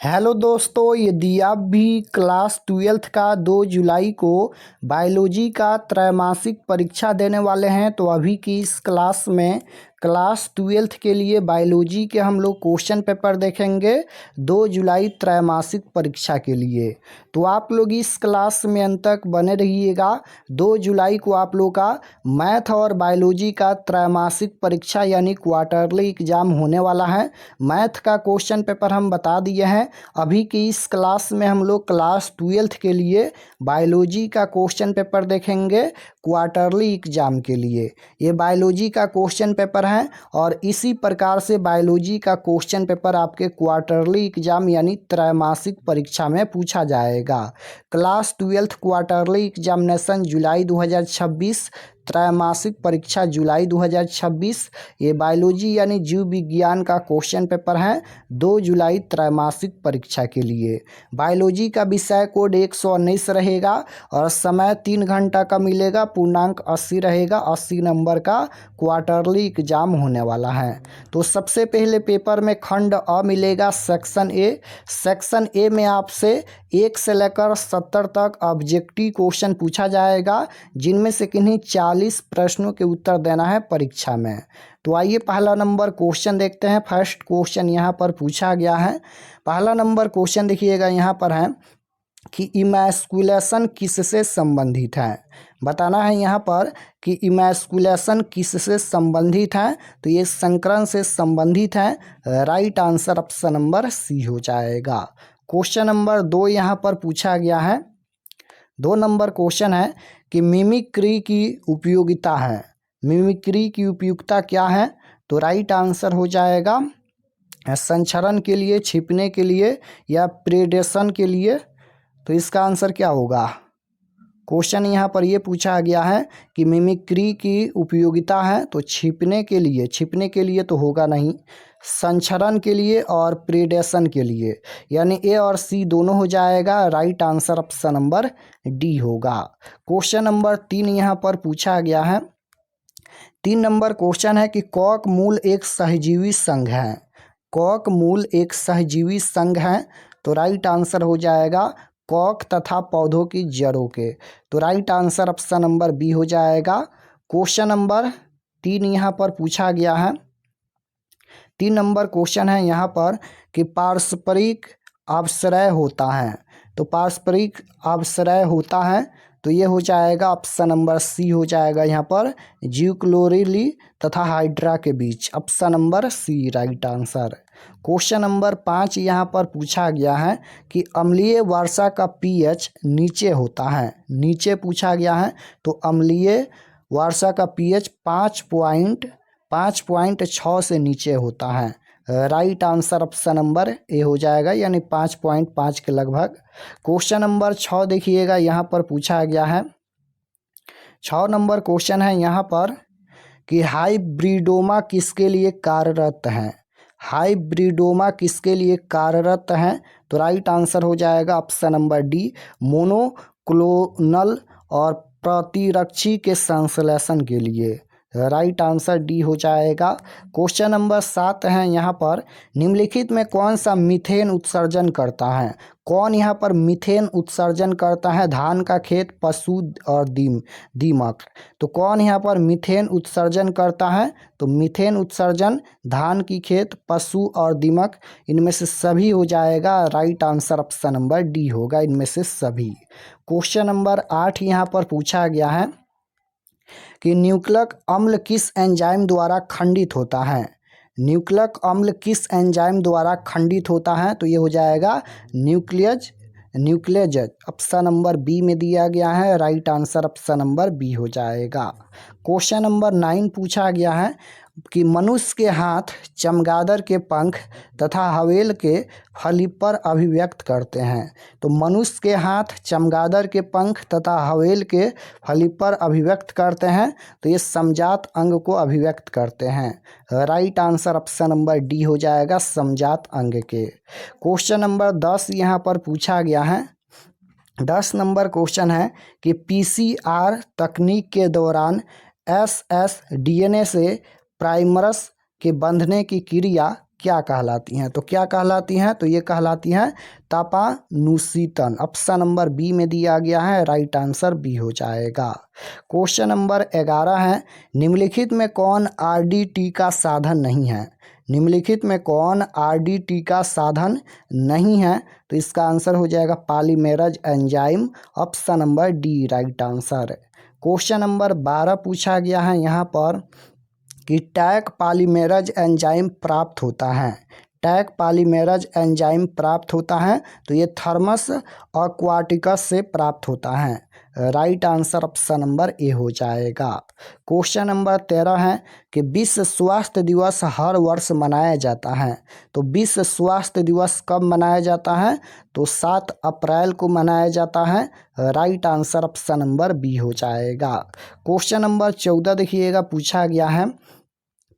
Hello दोस्तों, यदि आप भी क्लास 12th का 2 जुलाई को बायोलॉजी का त्रैमासिक परीक्षा देने वाले हैं तो अभी की इस क्लास में क्लास 12th के लिए बायोलॉजी के हम लोग क्वेश्चन पेपर देखेंगे 2 जुलाई त्रैमासिक परीक्षा के लिए। तो आप लोग इस क्लास में अंत तक बने रहिएगा। 2 जुलाई को आप लोग का मैथ और बायोलॉजी का त्रैमासिक परीक्षा यानी क्वार्टरली एग्जाम होने वाला है। मैथ का क्वेश्चन पेपर हम बता दिए हैं। अभी की इस क्लास में हम लोग क्लास 12th के लिए बायोलॉजी का क्वेश्चन पेपर देखेंगे क्वार्टरली एग्जाम के लिए। ये बायोलॉजी का क्वेश्चन पेपर है और इसी प्रकार से बायोलॉजी का क्वेश्चन पेपर आपके क्वार्टरली एग्जाम यानी त्रैमासिक परीक्षा में पूछा जाएगा। क्लास 12th क्वार्टरली एग्जामिनेशन जुलाई 2026, त्रैमासिक परीक्षा जुलाई 2026। ये बायोलॉजी यानी जीव विज्ञान का क्वेश्चन पेपर है 2 जुलाई त्रैमासिक परीक्षा के लिए। बायोलॉजी का विषय कोड 119 रहेगा और समय 3 घंटा का मिलेगा। पूर्णांक 80 रहेगा। 80 नंबर का क्वार्टरली एग्जाम होने वाला है। तो सबसे पहले पेपर में खंड अ मिलेगा सेक्शन ए। सेक्शन ए में आपसे 1 से लेकर 70 तक ऑब्जेक्टिव क्वेश्चन पूछा जाएगा, जिनमें से किन्हीं 40 प्रश्नों के उत्तर देना है परीक्षा में। तो आइए पहला नंबर क्वेश्चन देखते हैं। फर्स्ट क्वेश्चन यहाँ पर पूछा गया है। पहला नंबर क्वेश्चन देखिएगा, यहाँ पर है कि इमैस्कुलेशन किससे संबंधित है। बताना है यहाँ पर कि इमैस्कुलेशन किससे संबंधित है। तो ये संकरण से संबंधित है। Right answer option number C हो जाएगा। क्वेश्चन नंबर 2 यहाँ पर पूछा गया है। 2 नंबर क्वेश्चन है कि मिमिक्री की उपयोगिता है। मिमिक्री की उपयोगिता क्या है। तो राइट आंसर हो जाएगा संचरण के लिए, छिपने के लिए या प्रेडेशन के लिए। तो इसका आंसर क्या होगा। क्वेश्चन यहाँ पर ये पूछा गया है कि मिमिक्री की उपयोगिता है तो छिपने के लिए, छिपने के लिए तो होगा नहीं, संचरण के लिए और प्रेडेशन के लिए, यानी ए और सी दोनों हो जाएगा। Right answer option number D होगा। क्वेश्चन नंबर 3 यहाँ पर पूछा गया है। 3 नंबर क्वेश्चन है कि कॉक मूल एक सहजीवी संघ है। कॉक मूल एक सहजीवी संघ है। तो राइट आंसर हो जाएगा कॉक तथा पौधों की जड़ों के। तो right answer option number B हो जाएगा। क्वेश्चन नंबर 3 यहाँ पर पूछा गया है। 3 नंबर क्वेश्चन है यहाँ पर कि पारस्परिक आश्रय होता है। तो पारस्परिक आश्रय होता है तो ये हो जाएगा ऑप्शन नंबर सी हो जाएगा यहाँ पर, जीवक्लोरिली तथा हाइड्रा के बीच। Option number C right answer. Question number 5 यहाँ पर पूछा गया है कि अम्लीय वर्षा का पीएच नीचे होता है। नीचे पूछा गया है तो अम्लीय वर्षा का पीएच 5.6 से नीचे होता है। Right answer option number A हो जाएगा, यानी 5.5 के लगभग। क्वेश्चन नंबर 6 देखिएगा, यहाँ पर पूछा गया है। 6 नंबर क्वेश्चन है यहाँ पर कि हाइब्रिडोमा किसके लिए कार्यरत है। हाइब्रिडोमा किसके लिए कार्यरत है। तो राइट आंसर हो जाएगा ऑप्शन नंबर डी, मोनोक्लोनल और प्रतिरक्षी के संश्लेषण के लिए। राइट आंसर डी हो जाएगा। क्वेश्चन नंबर 7 है यहाँ पर, निम्नलिखित में कौन सा मीथेन उत्सर्जन करता है। कौन यहाँ पर मीथेन उत्सर्जन करता है। धान का खेत, पशु और दीमक। तो कौन यहाँ पर मीथेन उत्सर्जन करता है। तो मीथेन उत्सर्जन धान की खेत, पशु और दीमक, इनमें से सभी हो जाएगा। Right answer option number D होगा, इनमें से सभी। क्वेश्चन नंबर 8 यहाँ पर पूछा गया है कि न्यूक्लिक अम्ल किस एंजाइम द्वारा खंडित होता है। न्यूक्लिक अम्ल किस एंजाइम द्वारा खंडित होता है। तो ये हो जाएगा न्यूक्लियज। ऑप्शन नंबर बी में दिया गया है। Right answer option number B हो जाएगा। क्वेश्चन नंबर 9 पूछा गया है कि मनुष्य के हाथ चमगादड़ के पंख तथा हवेल के फली पर अभिव्यक्त करते हैं। तो मनुष्य के हाथ चमगादड़ के पंख तथा हवेल के फली पर अभिव्यक्त करते हैं। तो ये समजात अंग को अभिव्यक्त करते हैं। Right answer option number D हो जाएगा, समजात अंग के। क्वेश्चन नंबर 10 यहाँ पर पूछा गया है। 10 नंबर क्वेश्चन है कि पीसीआर तकनीक के दौरान एसएसडीएनए से प्राइमर्स के बंधने की क्रिया क्या कहलाती हैं? तो क्या कहलाती हैं? तो ये कहलाती हैं तपानुशीतन। ऑप्शन नंबर बी में दिया गया है, राइट आंसर बी हो जाएगा। क्वेश्चन नंबर 11 है, निम्नलिखित में कौन आरडीटी का साधन नहीं है? निम्नलिखित में कौन आरडीटी का साधन नहीं है? तो इसका आंसर हो जाएगा polymerase enzyme, option number D right answer. Question number 12 पूछा गया है यहाँ पर कि टैग पॉलीमेरेज एंजाइम प्राप्त होता है। टैग पॉलीमेरेज एंजाइम प्राप्त होता है तो ये थर्मस aquaticus से प्राप्त होता है। Right answer option number A हो जाएगा। क्वेश्चन नंबर 13 है कि विश्व स्वास्थ्य दिवस हर वर्ष मनाया जाता है। तो विश्व स्वास्थ्य दिवस कब मनाया जाता है? तो 7 अप्रैल को मनाया जाता है। Right answer option number B हो जाएगा। क्वेश्चन नंबर 14 देखिएगा, पूछा गया है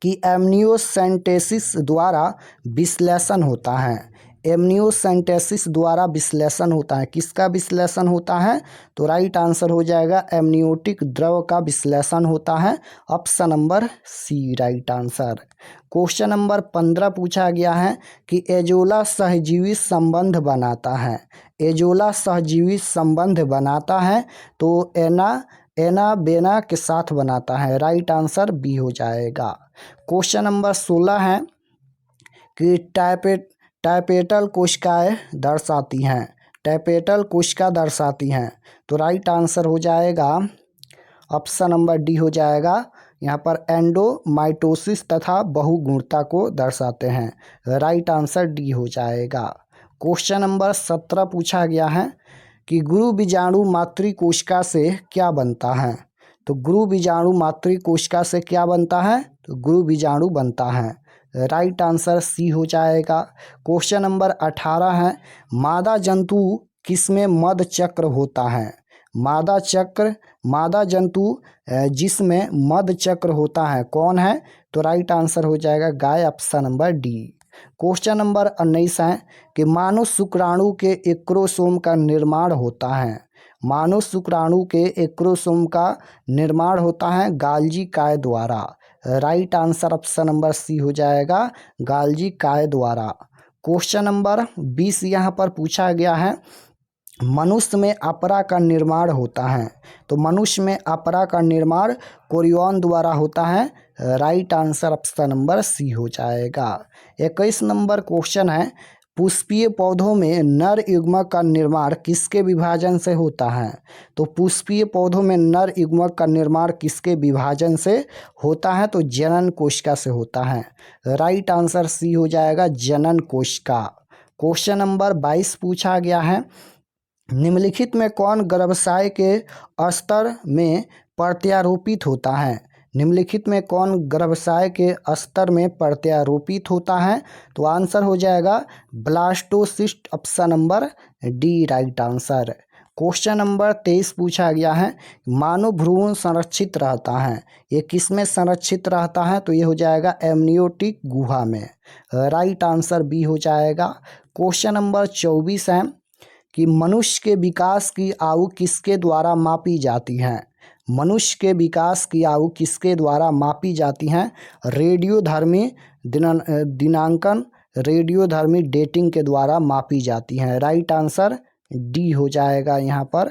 कि एमनियोसेंटेसिस द्वारा विश्लेषण होता है। एमनियोसेंटेसिस द्वारा विश्लेषण होता है, किसका विश्लेषण होता है? तो राइट आंसर हो जाएगा एमनियोटिक द्रव का विश्लेषण होता है, option number C right answer. Question number 15 पूछा गया है कि एजोला सहजीवी संबंध बनाता है। एजोला सहजीवी संबंध बनाता है तो एना बेना के साथ बनाता है। राइट आंसर बी हो जाएगा। क्वेश्चन नंबर 16 है कि टाइपेटल कोशिकाएं दर्शाती हैं। टाइपेटल कोशिका दर्शाती हैं तो राइट आंसर हो जाएगा ऑप्शन नंबर डी हो जाएगा। यहाँ पर एंडोमाइटोसिस तथा बहुगुणता को दर्शाते हैं। राइट आंसर डी हो जाएगा। क्वेश्चन नंबर 17 पूछा गया है कि गुरु बीजाणु मातृ कोशिका से क्या बनता है? तो गुरु बीजाणु मातृ कोशिका से क्या बनता है? तो गुरु बीजाणु बनता है। राइट आंसर सी हो जाएगा। क्वेश्चन नंबर 18 है, मादा जंतु किसमें मध चक्र होता है? मादा जंतु जिसमें मध चक्र होता है कौन है? तो राइट आंसर हो जाएगा गाय, option number D. Question number 19 है कि मानव शुक्राणु के एक क्रोमोसोम का निर्माण होता है। मानव शुक्राणु के एक क्रोमोसोम का निर्माण होता है गाल्जी काय द्वारा। Right answer option number C हो जाएगा, गाल्जी काय द्वारा। क्वेश्चन नंबर 20 यहाँ पर पूछा गया है, मनुष्य में अपरा का निर्माण होता है। तो मनुष्य में अपरा का निर्माण कोरियन द्वारा होता है। Right answer option number C हो जाएगा। 21 नंबर क्वेश्चन है, पुष्पीय पौधों में नर युग्मक का निर्माण किसके विभाजन से होता है? तो पुष्पीय पौधों में नर युग्मक का निर्माण किसके विभाजन से होता है? तो जनन कोशिका से होता है। राइट आंसर सी हो जाएगा, जनन कोशिका। क्वेश्चन नंबर 22 पूछा गया है, निम्नलिखित में कौन गर्भाशय के स्तर में प्रत्यारोपित होता है? निम्नलिखित में कौन गर्भाशय के स्तर में प्रत्यारोपित होता है? तो आंसर हो जाएगा blastocyst, option number D right answer. Question number 23 पूछा गया है, मानव भ्रूण संरक्षित रहता है, ये किस में संरक्षित रहता है? तो ये हो जाएगा एमनियोटिक गुहा में। राइट आंसर बी हो जाएगा। क्वेश्चन नंबर 24 है कि मनुष्य के विकास की आयु किसके द्वारा मापी जाती है? मनुष्य के विकास की आयु किसके द्वारा मापी जाती हैं? रेडियोधर्मी दिनांकन, रेडियोधर्मी डेटिंग के द्वारा मापी जाती हैं। राइट आंसर डी हो जाएगा यहाँ पर।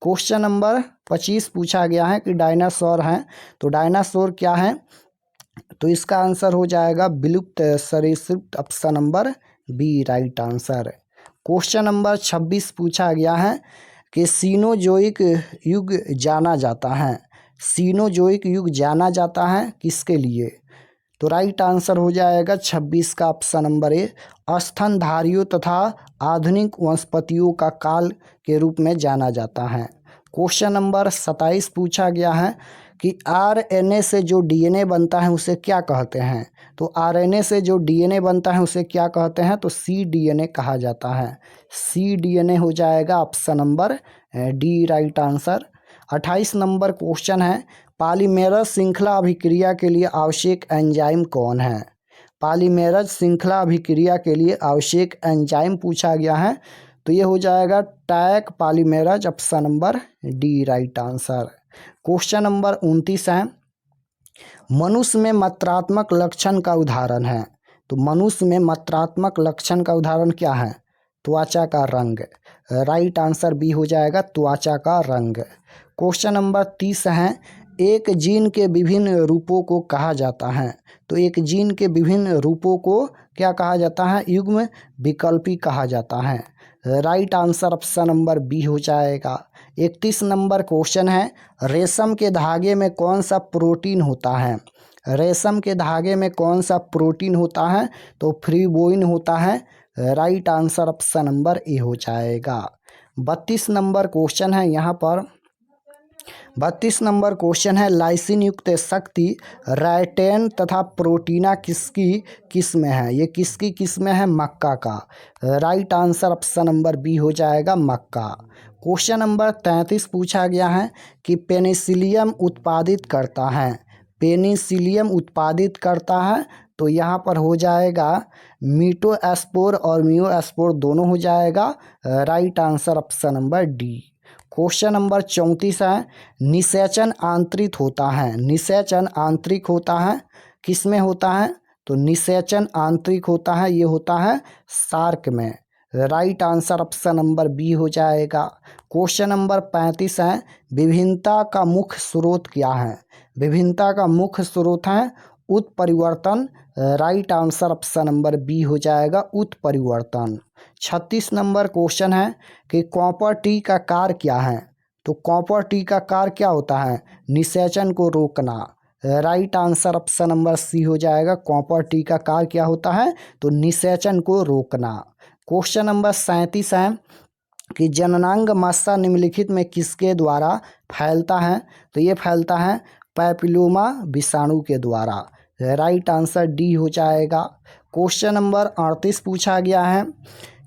क्वेश्चन नंबर 25 पूछा गया है कि डायनासोर हैं, तो डायनासोर क्या है? तो इसका आंसर हो जाएगा विलुप्त सरीसृप, option number B right answer. Question number 26 पूछा गया है कि सीनोजोइक युग जाना जाता है। सीनोजोइक युग जाना जाता है किसके लिए? तो राइट आंसर हो जाएगा 26 का ऑप्शन नंबर ए, स्तनधारियों तथा आधुनिक वनस्पतियों का काल के रूप में जाना जाता है। क्वेश्चन नंबर 27 पूछा गया है कि आरएनए से जो डीएनए बनता है उसे क्या कहते हैं? तो आरएनए से जो डीएनए बनता है उसे क्या कहते हैं? तो cDNA कहा जाता है। cDNA हो जाएगा option number D right answer. 28 number question है, पॉलीमेरस श्रृंखला अभिक्रिया के लिए आवश्यक एंजाइम कौन है? पॉलीमेरस श्रृंखला अभिक्रिया के लिए आवश्यक एंजाइम पूछा गया है, तो ये हो जाएगा Taq polymerase, option number D right answer. Question number 29 है, मनुष्य में मात्रात्मक लक्षण का उदाहरण है। तो मनुष्य में मात्रात्मक लक्षण का उदाहरण क्या है? त्वचा का रंग। राइट आंसर बी हो जाएगा, त्वचा का रंग। क्वेश्चन नंबर 30 है, एक जीन के विभिन्न रूपों को कहा जाता है। तो एक जीन के विभिन्न रूपों को क्या कहा जाता है? युग्म विकल्पी कहा जाता है। Right answer option number B हो जाएगा। 31 नंबर क्वेश्चन है, रेशम के धागे में कौन सा प्रोटीन होता है? रेशम के धागे में कौन सा प्रोटीन होता है? तो फ्रीबोइन होता है। Right answer option number A हो जाएगा। 32 नंबर क्वेश्चन है, यहाँ पर 32 नंबर क्वेश्चन है, लाइसिन युक्त शक्ति राइटेन तथा प्रोटीना किसकी किस्म है? ये किसकी किस्म है? मक्का का। Right answer option number B हो जाएगा, मक्का। क्वेश्चन नंबर 33 पूछा गया है कि पेनिसिलियम उत्पादित करता है। पेनिसिलियम उत्पादित करता है, तो यहाँ पर हो जाएगा मीटोस्पोर और मियोस्पोर दोनों हो जाएगा। Right answer option number D. Question number 34 है, निषेचन आंतरिक होता है। निषेचन आंतरिक होता है, किस में होता है? तो निषेचन आंतरिक होता है, ये होता है शार्क में। Right answer option number B हो जाएगा। क्वेश्चन नंबर 35 है, विभिन्नता का मुख्य स्रोत क्या है? विभिन्नता का मुख्य स्रोत है उत्परिवर्तन। Right answer option number B हो जाएगा, उत्परिवर्तन। 36 नंबर क्वेश्चन है कि कॉपर टी का कार्य क्या है? तो कॉपर टी का कार्य क्या होता है? निषेचन को रोकना। Right answer option number C हो जाएगा, कॉपर टी का कार्य क्या होता है? तो निषेचन को रोकना। क्वेश्चन नंबर 37 है कि जननांग मस्सा निम्नलिखित में किसके द्वारा फैलता है? तो ये फैलता है पैपिलोमा विषाणु के द्वारा। राइट आंसर डी हो जाएगा। क्वेश्चन नंबर 38 पूछा गया है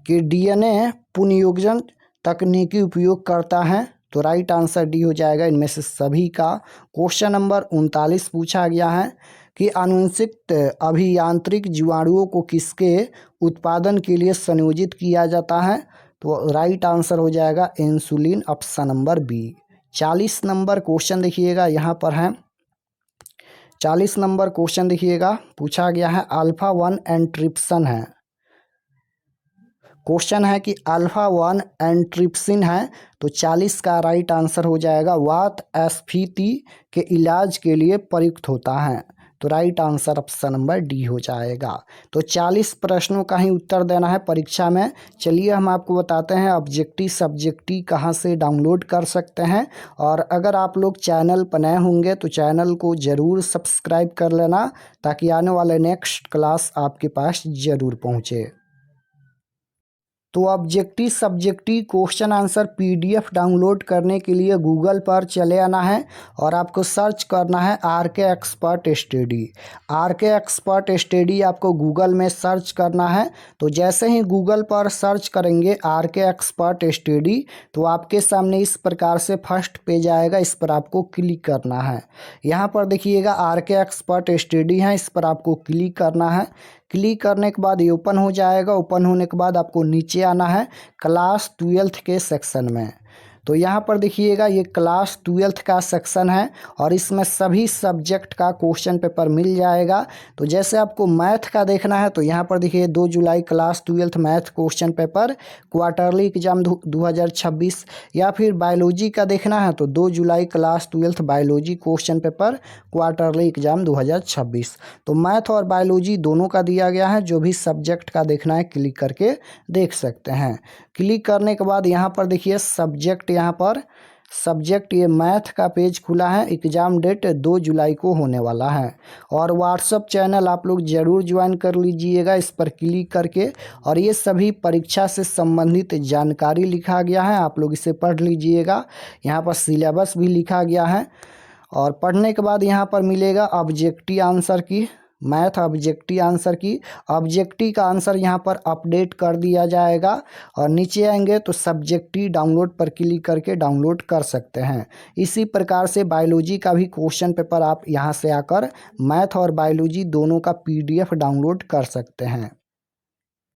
कि डीएनए पुनर्योजन तकनीकी उपयोग करता है। तो राइट आंसर डी हो जाएगा, इनमें से सभी का। क्वेश्चन नंबर 39 पूछा गया है कि आनुवंशिक अभियांत्रिक जीवाणुओं को किसके उत्पादन के लिए संयोजित किया जाता है? तो राइट आंसर हो जाएगा insulin, option number B. 40 number question देखिएगा, यहाँ पर है 40 नंबर क्वेश्चन देखिएगा, पूछा गया है अल्फा 1 एंट्रिप्सन है। क्वेश्चन है कि अल्फा 1 एंट्रिप्सिन है, तो 40 का राइट आंसर हो जाएगा वात स्फीति के इलाज के लिए प्रयुक्त होता है। तो right answer option number D हो जाएगा। तो 40 प्रश्नों का ही उत्तर देना है परीक्षा में। चलिए हम आपको बताते हैं ऑब्जेक्टिव सब्जेक्टिव कहाँ से डाउनलोड कर सकते हैं। और अगर आप लोग चैनल पर नए होंगे तो चैनल को ज़रूर सब्सक्राइब कर लेना, ताकि आने वाले नेक्स्ट क्लास आपके पास ज़रूर पहुँचे। तो objective subjective question answer PDF download करने के लिए गूगल पर चले आना है और आपको सर्च करना है RK expert study. RK expert study आपको गूगल में सर्च करना है। तो जैसे ही गूगल पर सर्च करेंगे आरके एक्सपर्ट स्टडी, तो आपके सामने इस प्रकार से फर्स्ट पेज आएगा, इस पर आपको क्लिक करना है। यहाँ पर देखिएगा आरके एक्सपर्ट स्टडी है, इस पर आपको क्लिक करना है। क्लिक करने के बाद ये ओपन हो जाएगा। ओपन होने के बाद आपको नीचे आना है क्लास 12th के सेक्शन में। तो यहाँ पर देखिएगा ये क्लास 12th का सेक्शन है और इसमें सभी सब्जेक्ट का क्वेश्चन पेपर मिल जाएगा। तो जैसे आपको मैथ का देखना है तो यहाँ पर देखिए 2 जुलाई class 12th math question paper quarterly exam 2026, या फिर बायोलॉजी का देखना है तो 2 जुलाई class 12th biology question paper quarterly exam 2026। तो मैथ और बायोलॉजी दोनों का दिया गया है, जो भी सब्जेक्ट का देखना है क्लिक करके देख सकते हैं। क्लिक करने के बाद यहाँ पर देखिए सब्जेक्ट, यहाँ पर सब्जेक्ट ये मैथ का पेज खुला है। एग्ज़ाम डेट 2 जुलाई को होने वाला है। और व्हाट्सअप चैनल आप लोग ज़रूर ज्वाइन कर लीजिएगा इस पर क्लिक करके। और ये सभी परीक्षा से संबंधित जानकारी लिखा गया है, आप लोग इसे पढ़ लीजिएगा। यहाँ पर सिलेबस भी लिखा गया है। और पढ़ने के बाद यहाँ पर मिलेगा ऑब्जेक्टिव आंसर की, मैथ ऑब्जेक्टिव आंसर की। ऑब्जेक्टिव का आंसर यहाँ पर अपडेट कर दिया जाएगा। और नीचे आएंगे तो सब्जेक्टिव डाउनलोड पर क्लिक करके डाउनलोड कर सकते हैं। इसी प्रकार से बायोलॉजी का भी क्वेश्चन पेपर आप यहाँ से आकर मैथ और बायोलॉजी दोनों का पीडीएफ डाउनलोड कर सकते हैं।